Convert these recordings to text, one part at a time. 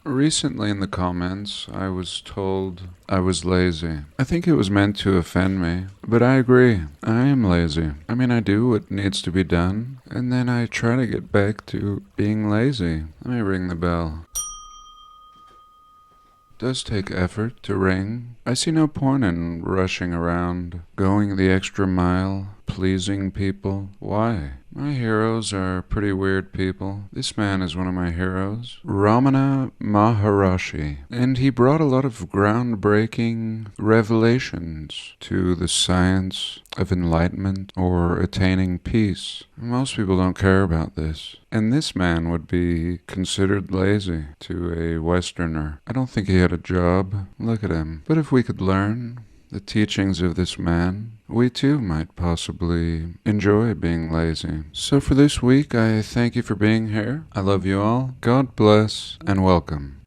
Recently in the comments, I was told I was lazy. I think it was meant to offend me, but I agree. I am lazy. I mean, I do what needs to be done, and then I try to get back to being lazy. Let me ring the bell. Does take effort to ring. I see no point in rushing around, going the extra mile, pleasing people. Why? My heroes are pretty weird people. This man is one of my heroes, Ramana Maharishi, and he brought a lot of groundbreaking revelations to the science of enlightenment or attaining peace. Most people don't care about this. And this man would be considered lazy to a Westerner. I don't think he had a job. Look at him. But if we could learn the teachings of this man, we too might possibly enjoy being lazy. So for this week, I thank you for being here. I love you all. God bless and welcome.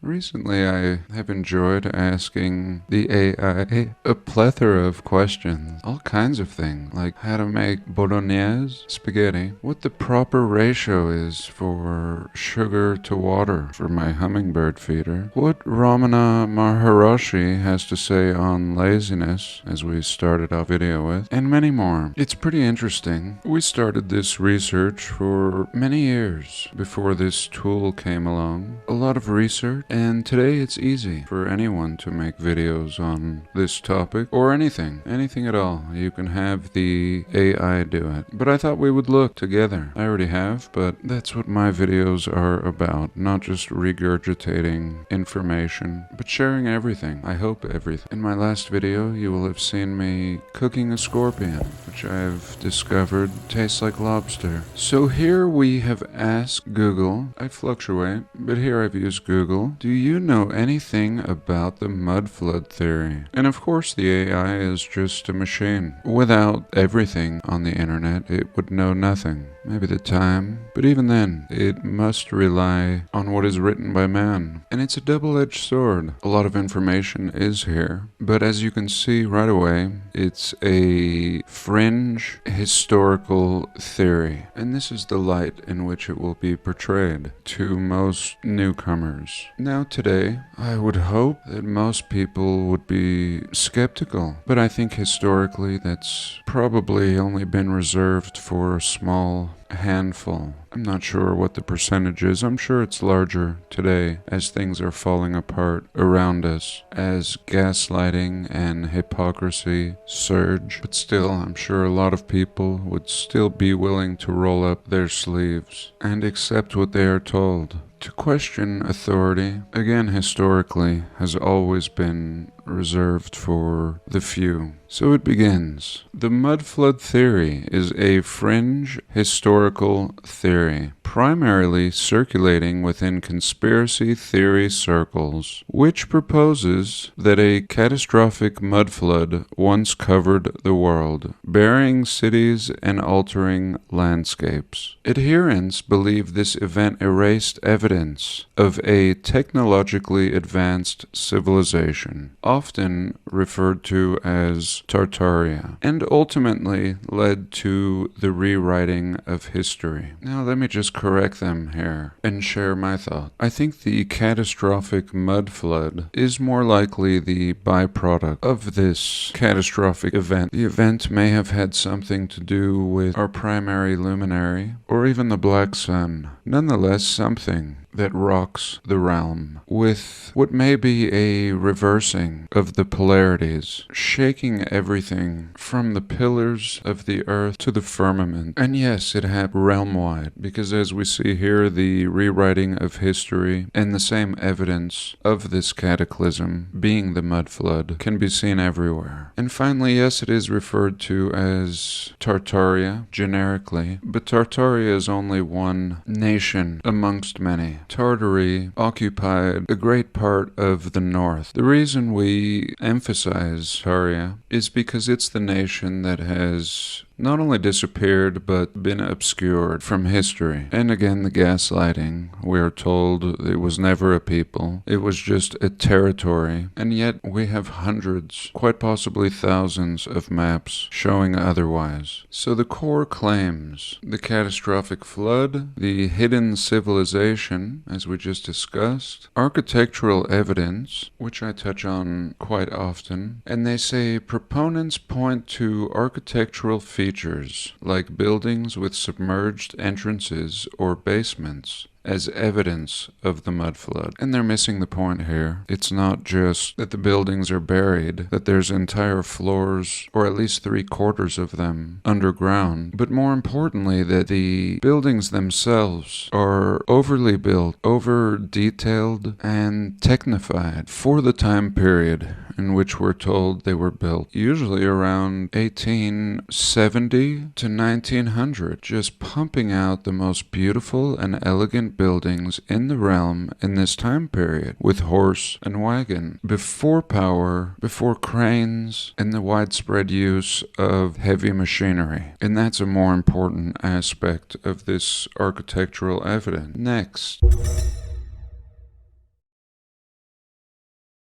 Recently, I have enjoyed asking the AI a plethora of questions, all kinds of things, like how to make bolognese spaghetti, what the proper ratio is for sugar to water for my hummingbird feeder, what Ramana Maharishi has to say on laziness, as we started our video with, and many more. It's pretty interesting. We started this research for many years before this tool came along. A lot of research. And today it's easy for anyone to make videos on this topic or anything at all. You can have the AI do it. But I thought we would look together. I already have, but that's what my videos are about. Not just regurgitating information, but sharing everything. I hope everything. In my last video, you will have seen me cooking a scorpion, which I've discovered tastes like lobster. So here we have asked Google. I fluctuate, but here I've used Google. Do you know anything about the mud flood theory? And of course the AI is just a machine. Without everything on the internet, it would know nothing. Maybe the time, but even then, it must rely on what is written by man. And it's a double-edged sword. A lot of information is here, but as you can see right away, it's a fringe historical theory. And this is the light in which it will be portrayed to most newcomers. Now today, I would hope that most people would be skeptical, but I think historically that's probably only been reserved for a small handful. I'm not sure what the percentage is. I'm sure it's larger today as things are falling apart around us, as gaslighting and hypocrisy surge. But still, I'm sure a lot of people would still be willing to roll up their sleeves and accept what they are told. To question authority, again historically, has always been reserved for the few. So it begins. The mud flood theory is a fringe historical theory, primarily circulating within conspiracy theory circles, which proposes that a catastrophic mud flood once covered the world, burying cities and altering landscapes. Adherents believe this event erased evidence of a technologically advanced civilization, often referred to as Tartaria, and ultimately led to the rewriting of history. Now let me just correct them here and share my thought. I think the catastrophic mud flood is more likely the byproduct of this catastrophic event. The event may have had something to do with our primary luminary or even the black sun. Nonetheless, something that rocks the realm with what may be a reversing of the polarities, shaking everything from the pillars of the earth to the firmament. And yes, it happened realm-wide, because as we see here, the rewriting of history and the same evidence of this cataclysm, being the mud flood, can be seen everywhere. And finally, yes, it is referred to as Tartaria, generically, but Tartaria is only one nation amongst many. Tartary occupied a great part of the north. The reason we emphasize Tartaria is because it's the nation that has not only disappeared, but been obscured from history. And again, the gaslighting. We are told it was never a people. It was just a territory. And yet we have hundreds, quite possibly thousands of maps showing otherwise. So the core claims, the catastrophic flood, the hidden civilization, as we just discussed, architectural evidence, which I touch on quite often, and they say proponents point to architectural features like buildings with submerged entrances or basements as evidence of the mud flood. And they're missing the point here. It's not just that the buildings are buried, that there's entire floors, or at least 3/4 of them, underground, but more importantly that the buildings themselves are overly built, over-detailed, and technified for the time period in which we're told they were built, usually around 1870 to 1900, just pumping out the most beautiful and elegant buildings in the realm in this time period, with horse and wagon, before power, before cranes, and the widespread use of heavy machinery. And that's a more important aspect of this architectural evidence. Next.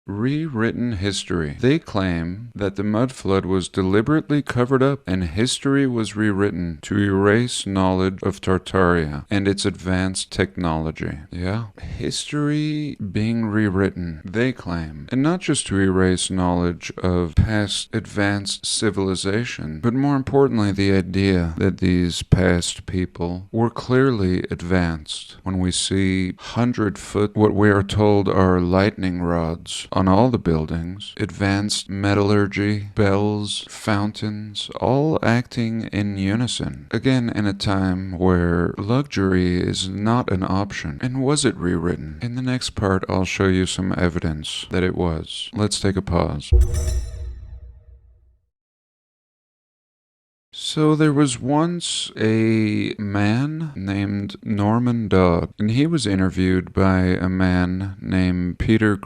Rewritten history. They claim that the mud flood was deliberately covered up and history was rewritten to erase knowledge of Tartaria and its advanced technology. Yeah, history being rewritten, they claim. And not just to erase knowledge of past advanced civilization, but more importantly the idea that these past people were clearly advanced. When we see 100-foot, what we are told are lightning rods on all the buildings, advanced metallurgy, bells, fountains, all acting in unison. Again, in a time where luxury is not an option. And was it rewritten? In the next part, I'll show you some evidence that it was. Let's take a pause. So there was once a man named Norman Dodd, and he was interviewed by a man named Edward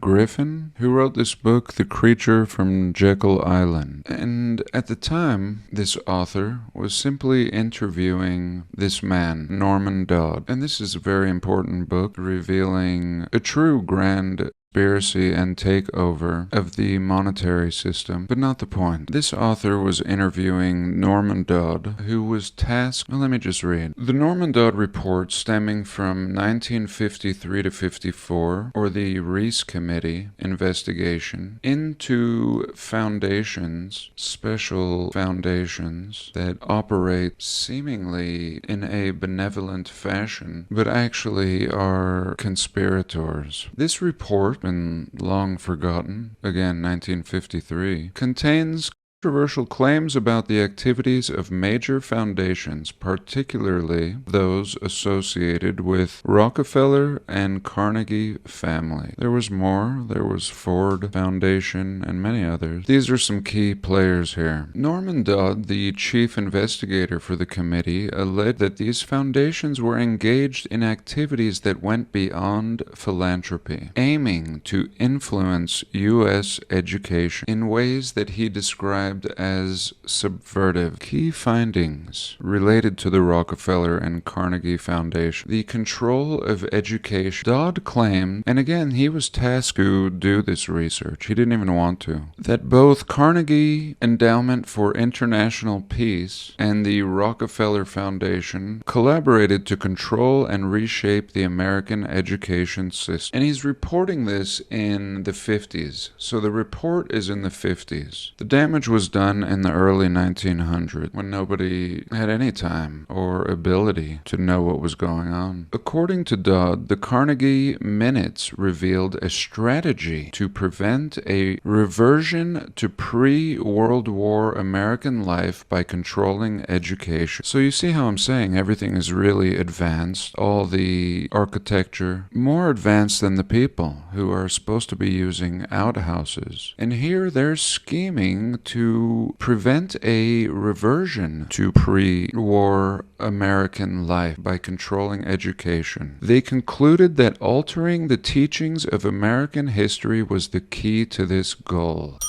Griffin, who wrote this book, The Creature from Jekyll Island. And at the time, this author was simply interviewing this man, Norman Dodd. And this is a very important book, revealing a true grand conspiracy and takeover of the monetary system, but not the point. This author was interviewing Norman Dodd, who was tasked, well, let me just read. The Norman Dodd report stemming from 1953 to 54, or the Reese Committee investigation, into foundations, special foundations that operate seemingly in a benevolent fashion, but actually are conspirators. This report, been long forgotten, again 1953, contains controversial claims about the activities of major foundations, particularly those associated with Rockefeller and Carnegie family. There was more. There was Ford Foundation and many others. These are some key players here. Norman Dodd, the chief investigator for the committee, alleged that these foundations were engaged in activities that went beyond philanthropy, aiming to influence U.S. education in ways that he described as subversive. Key findings related to the Rockefeller and Carnegie Foundation. The control of education. Dodd claimed, and again he was tasked to do this research, he didn't even want to, that both Carnegie Endowment for International Peace and the Rockefeller Foundation collaborated to control and reshape the American education system. And he's reporting this in the 50s. So the report is in the 50s. The damage was done in the early 1900s, when nobody had any time or ability to know what was going on. According to Dodd, the Carnegie minutes revealed a strategy to prevent a reversion to pre-World War American life by controlling education. So you see how I'm saying everything is really advanced, all the architecture, more advanced than the people who are supposed to be using outhouses. And here they're scheming to prevent a reversion to pre-war American life by controlling education. They concluded that altering the teachings of American history was the key to this goal.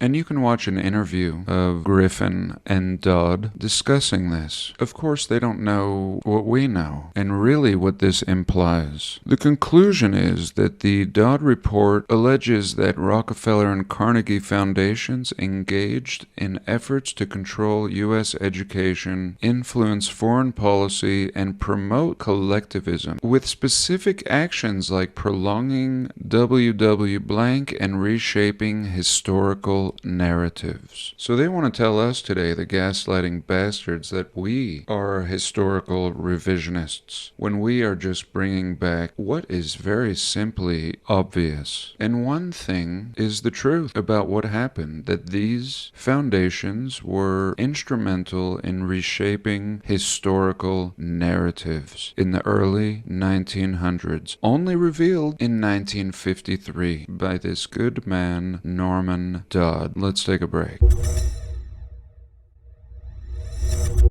And you can watch an interview of Griffin and Dodd discussing this. Of course, they don't know what we know, and really what this implies. The conclusion is that the Dodd report alleges that Rockefeller and Carnegie foundations engaged in efforts to control U.S. education, influence foreign policy, and promote collectivism, with specific actions like prolonging W.W. blank and reshaping historical narratives. So they want to tell us today, the gaslighting bastards, that we are historical revisionists, when we are just bringing back what is very simply obvious. And one thing is the truth about what happened, that these foundations were instrumental in reshaping historical narratives in the early 1900s, only revealed in 1953 by this good man, Norman Dodd. Let's take a break.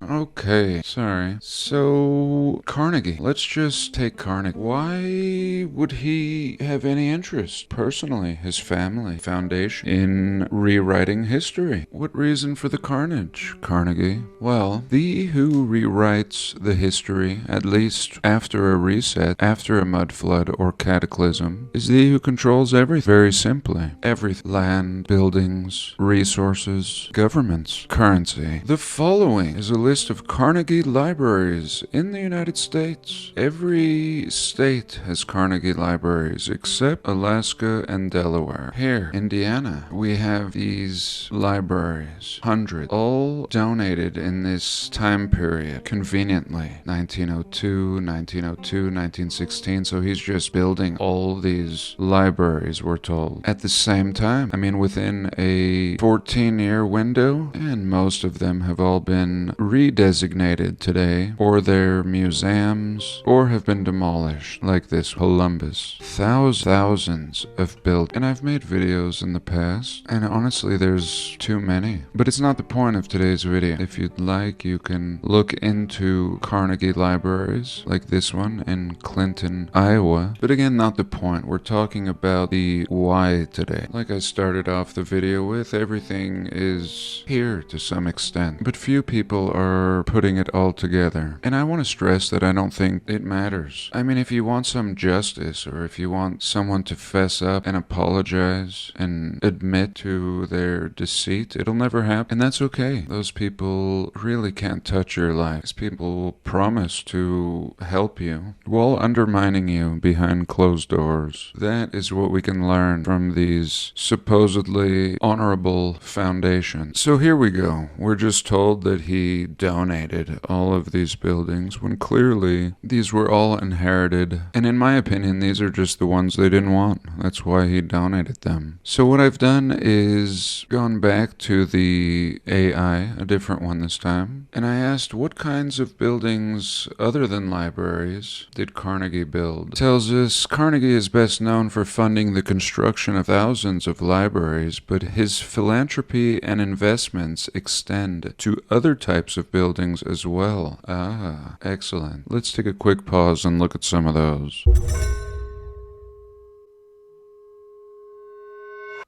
Okay, sorry. So, Carnegie. Let's just take Carnegie. Why would he have any interest, personally, his family, foundation, in rewriting history? What reason for the carnage, Carnegie? Well, the who rewrites the history, at least after a reset, after a mud flood or cataclysm, is the who controls everything. Very simply. Everything. Land, buildings, resources, governments, currency. The following is a list of Carnegie libraries in the United States. Every state has Carnegie libraries except Alaska and Delaware. Here, Indiana, we have these libraries, hundreds, all donated in this time period, conveniently. 1902, 1916, so he's just building all these libraries, we're told, at the same time. I mean, within a 14-year window, and most of them have all been redesignated today, or they're museums, or have been demolished, like this Columbus. Thousands of built, and I've made videos in the past, and honestly there's too many. But it's not the point of today's video. If you'd like, you can look into Carnegie libraries, like this one in Clinton, Iowa. But again, not the point. We're talking about the why today. Like I started off the video with, everything is here to some extent, but few people are putting it all together. And I want to stress that I don't think it matters. I mean, if you want some justice, or if you want someone to fess up and apologize and admit to their deceit, it'll never happen. And that's okay. Those people really can't touch your life. These people will promise to help you while undermining you behind closed doors. That is what we can learn from these supposedly honorable foundations. So here we go. We're just told that he donated all of these buildings when clearly these were all inherited, and in my opinion these are just the ones they didn't want. That's why he donated them. So what I've done is gone back to the AI, a different one this time, and I asked what kinds of buildings other than libraries did Carnegie build. It tells us Carnegie is best known for funding the construction of thousands of libraries, but his philanthropy and investments extend to other types of buildings as well. Ah, excellent. Let's take a quick pause and look at some of those.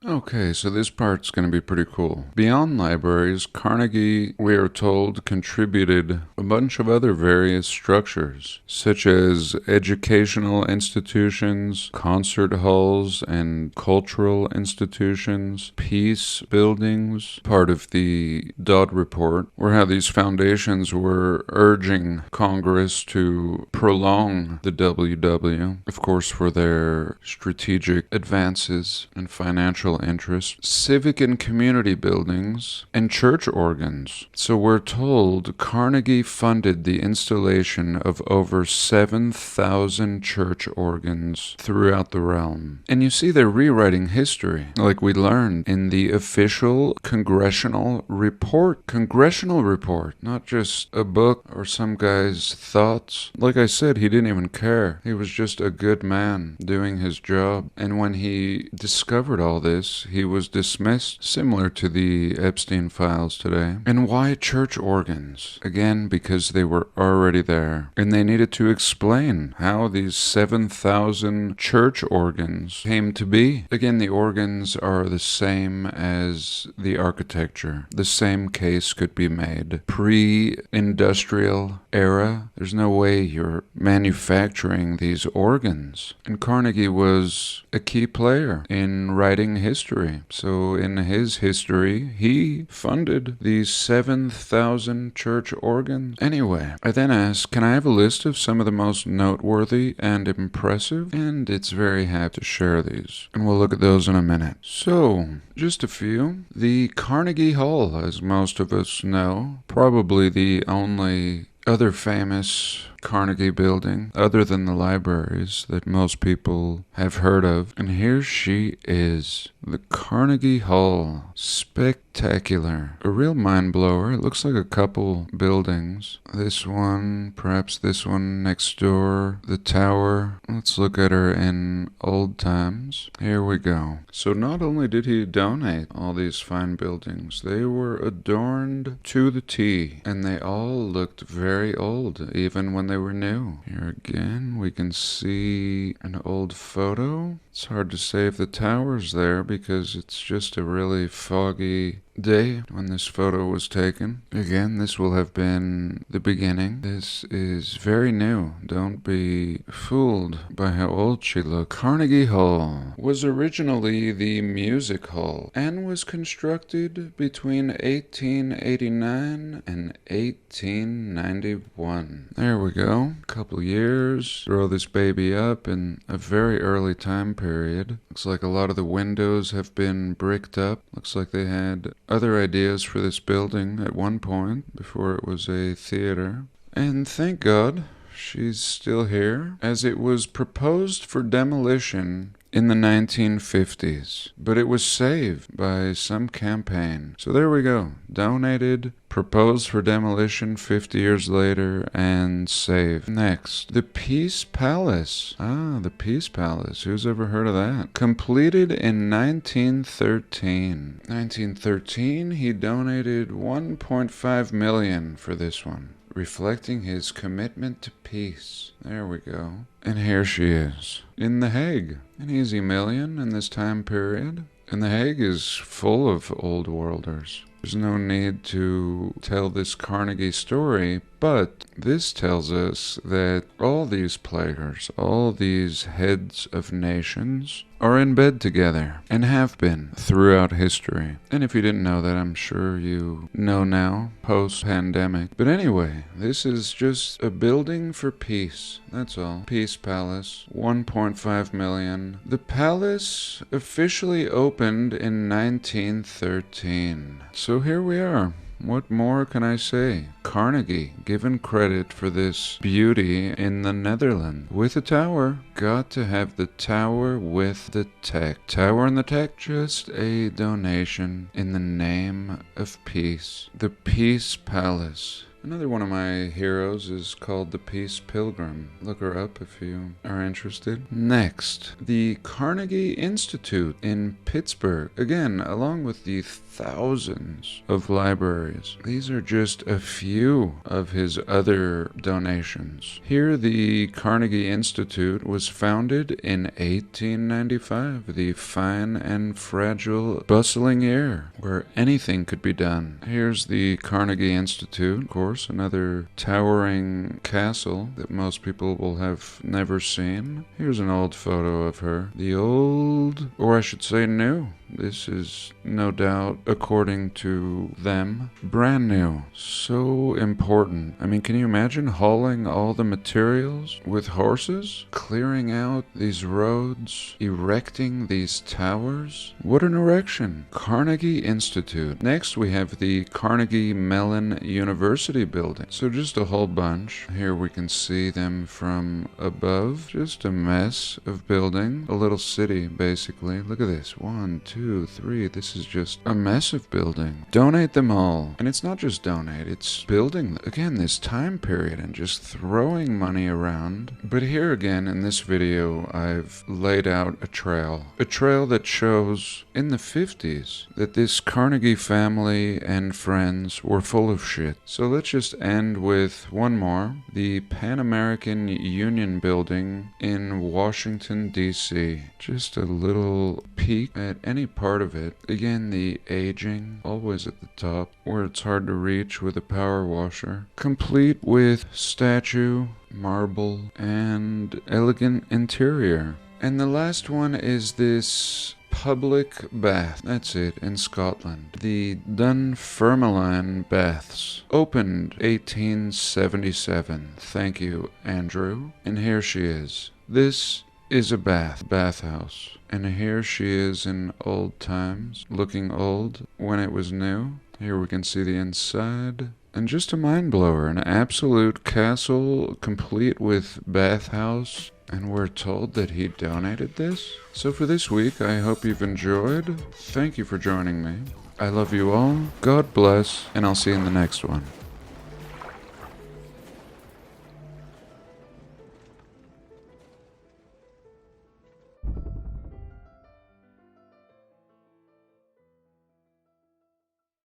Okay, so this part's going to be pretty cool. Beyond libraries, Carnegie, we are told, contributed a bunch of other various structures, such as educational institutions, concert halls, and cultural institutions, peace buildings. Part of the Dodd report were how these foundations were urging Congress to prolong the WW, of course, for their strategic advances and financial interests, civic and community buildings, and church organs. So we're told Carnegie funded the installation of over 7,000 church organs throughout the realm. And you see, they're rewriting history, like we learned in the official congressional report. Congressional report, not just a book or some guy's thoughts. Like I said, he didn't even care. He was just a good man doing his job. And when he discovered all this, this, he was dismissed, similar to the Epstein files today. And why church organs? Again, because they were already there, and they needed to explain how these 7,000 church organs came to be. Again, the organs are the same as the architecture. The same case could be made. Pre-industrial era, there's no way you're manufacturing these organs. And Carnegie was a key player in writing history. So in his history, he funded these 7,000 church organs. Anyway, I then asked, can I have a list of some of the most noteworthy and impressive? And it's very happy to share these. And we'll look at those in a minute. So, just a few. The Carnegie Hall, as most of us know, probably the only other famous Carnegie building, other than the libraries that most people have heard of. And here she is, the Carnegie Hall. Spectacular. A real mind blower. It looks like a couple buildings. This one, perhaps this one next door, the tower. Let's look at her in old times. Here we go. So not only did he donate all these fine buildings, they were adorned to the T, and they all looked very old, even when they were new. Here again, we can see an old photo. It's hard to say if the tower's there because it's just a really foggy day when this photo was taken. Again, this will have been the beginning. This is very new. Don't be fooled by how old she looks. Carnegie Hall was originally the music hall and was constructed between 1889 and 1891. There we go. A couple years. Throw this baby up in a very early time period. Looks like a lot of the windows have been bricked up. Looks like they had other ideas for this building at one point before it was a theater. And thank God she's still here, as it was proposed for demolition in the 1950s, but it was saved by some campaign. So there we go. Donated, proposed for demolition 50 years later, and saved. Next, the Peace Palace. Ah, the Peace Palace. Who's ever heard of that? Completed in 1913. 1913, he donated $1.5 million for this one, reflecting his commitment to peace. There we go. And here she is, in The Hague. An easy million in this time period. And The Hague is full of old worlders. There's no need to tell this Carnegie story, but this tells us that all these players, all these heads of nations, are in bed together and have been throughout history. And if you didn't know that, I'm sure you know now, post-pandemic. But anyway, this is just a building for peace. That's all. Peace Palace, $1.5 million. The palace officially opened in 1913. So here we are. What more can I say? Carnegie, given credit for this beauty in the Netherlands. With a tower. Got to have the tower with the tech. Tower and the tech, just a donation in the name of peace. The Peace Palace. Another one of my heroes is called the Peace Pilgrim. Look her up if you are interested. Next, the Carnegie Institute in Pittsburgh. Again, along with the thousands of libraries. These are just a few of his other donations. Here, the Carnegie Institute was founded in 1895, the fine and fragile, bustling year where anything could be done. Here's the Carnegie Institute, of course, another towering castle that most people will have never seen. Here's an old photo of her. The old, or I should say new. This is no doubt, according to them, brand new. So important. I mean, can you imagine hauling all the materials with horses? Clearing out these roads? Erecting these towers? What an erection. Carnegie Institute. Next, we have the Carnegie Mellon University building. So just a whole bunch. Here we can see them from above. Just a mess of building. A little city, basically. Look at this. 1, 2, 2, 3. This is just a mess of building. Donate them all. And it's not just donate, it's building, again, this time period and just throwing money around. But here again, in this video, I've laid out a trail. A trail that shows in the 50s that this Carnegie family and friends were full of shit. So let's just end with one more. The Pan American Union Building in Washington, D.C. Just a little peek at any part of it. Again, the aging, always at the top, where it's hard to reach with a power washer. Complete with statue, marble, and elegant interior. And the last one is this public bath. That's it, in Scotland. The Dunfermline Baths. Opened 1877. Thank you, Andrew. And here she is. This is a bathhouse. And here she is in old times, looking old when it was new. Here we can see the inside. And just a mind blower, an absolute castle complete with bathhouse. And we're told that he donated this. So for this week, I hope you've enjoyed. Thank you for joining me. I love you all. God bless, and I'll see you in the next one.